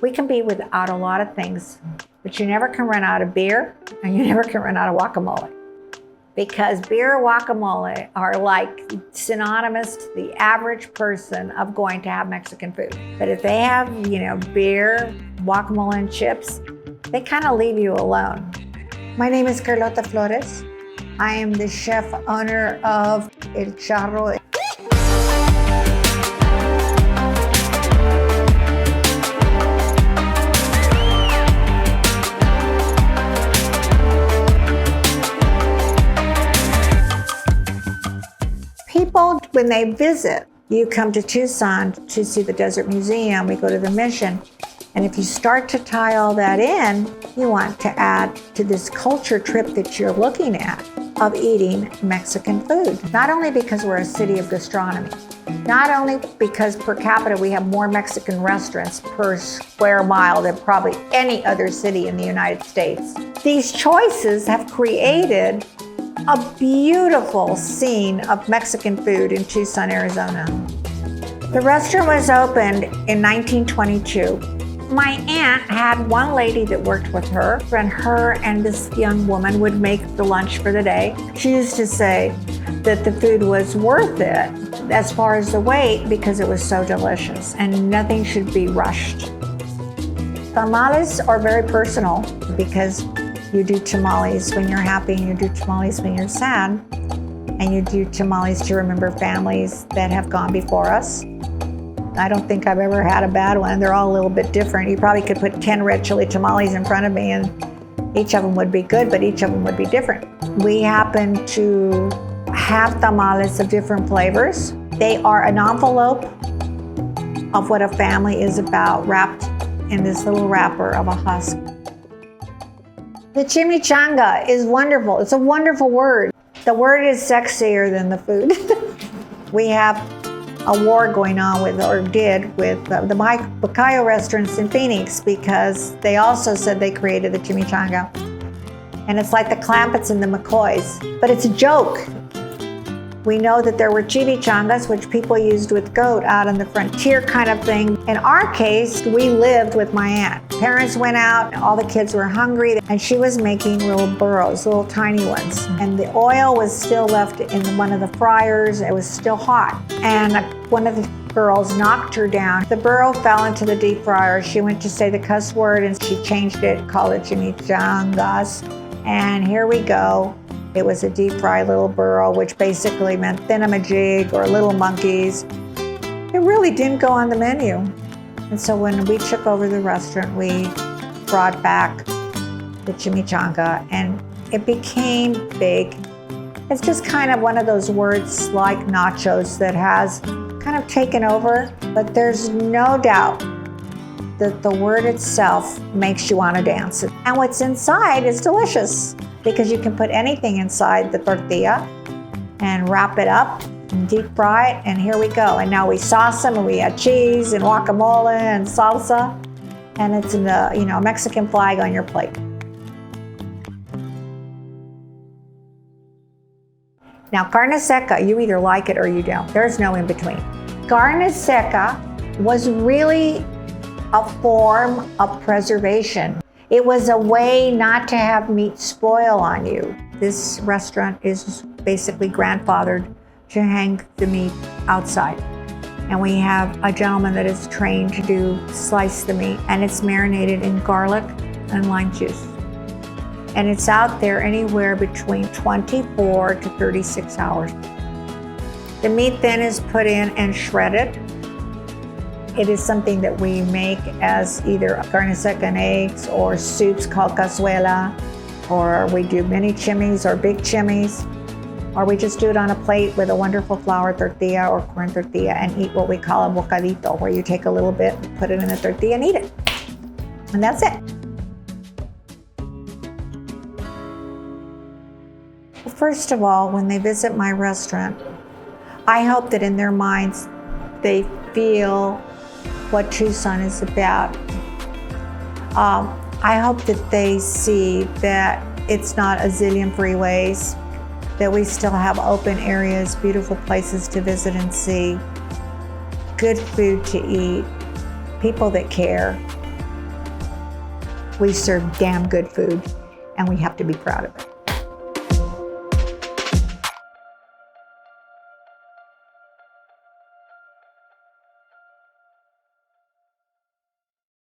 We can be without a lot of things, but you never can run out of beer and you never can run out of guacamole. Because beer and guacamole are like synonymous to the average person of going to have Mexican food. But if they have, beer, guacamole, and chips, they kind of leave you alone. My name is Carlotta Flores. I am the chef owner of El Charro. People, when they visit, you come to Tucson to see the Desert Museum, we go to the Mission, and if you start to tie all that in, you want to add to this culture trip that you're looking at of eating Mexican food. Not only because we're a city of gastronomy, not only because per capita we have more Mexican restaurants per square mile than probably any other city in the United States. These choices have created a beautiful scene of Mexican food in Tucson, Arizona. The restaurant was opened in 1922. My aunt had one lady that worked with her, and her and this young woman would make the lunch for the day. She used to say that the food was worth it as far as the wait because it was so delicious and nothing should be rushed. Tamales are very personal because you do tamales when you're happy, and you do tamales when you're sad, and you do tamales to remember families that have gone before us. I don't think I've ever had a bad one. They're all a little bit different. You probably could put 10 red chili tamales in front of me and each of them would be good, but each of them would be different. We happen to have tamales of different flavors. They are an envelope of what a family is about, wrapped in this little wrapper of a husk. The chimichanga is wonderful. It's a wonderful word. The word is sexier than the food. We have a war going on with the Bacayo restaurants in Phoenix because they also said they created the chimichanga. And it's like the Clampetts and the McCoys, but it's a joke. We know that there were chimichangas, which people used with goat out on the frontier kind of thing. In our case, we lived with my aunt. Parents went out, all the kids were hungry, and she was making little burros, little tiny ones. And the oil was still left in one of the fryers. It was still hot. And one of the girls knocked her down. The burro fell into the deep fryer. She went to say the cuss word and she changed it, called it chimichangas. And here we go. It was a deep fried little burro, which basically meant thingamajig or little monkeys. It really didn't go on the menu. And so when we took over the restaurant, we brought back the chimichanga and it became big. It's just kind of one of those words like nachos that has kind of taken over, but there's no doubt that the word itself makes you want to dance. And what's inside is delicious because you can put anything inside the tortilla and wrap it up and deep fry it, and here we go. And now we sauce them, and we add cheese and guacamole and salsa, and it's in the Mexican flag on your plate. Now, carne seca, you either like it or you don't. There's no in between. Carne seca was really a form of preservation. It was a way not to have meat spoil on you. This restaurant is basically grandfathered to hang the meat outside. And we have a gentleman that is trained to slice the meat, and it's marinated in garlic and lime juice. And it's out there anywhere between 24 to 36 hours. The meat then is put in and shredded. It is something that we make as either carne seca and eggs or soups called cazuela, or we do mini chimis or big chimis, or we just do it on a plate with a wonderful flour tortilla or corn tortilla and eat what we call a bocadito, where you take a little bit, put it in the tortilla and eat it. And that's it. First of all, when they visit my restaurant, I hope that in their minds they feel what Tucson is about. I hope that they see that it's not a zillion freeways, that we still have open areas, beautiful places to visit and see, good food to eat, people that care, We serve damn good food, and we have to be proud of it.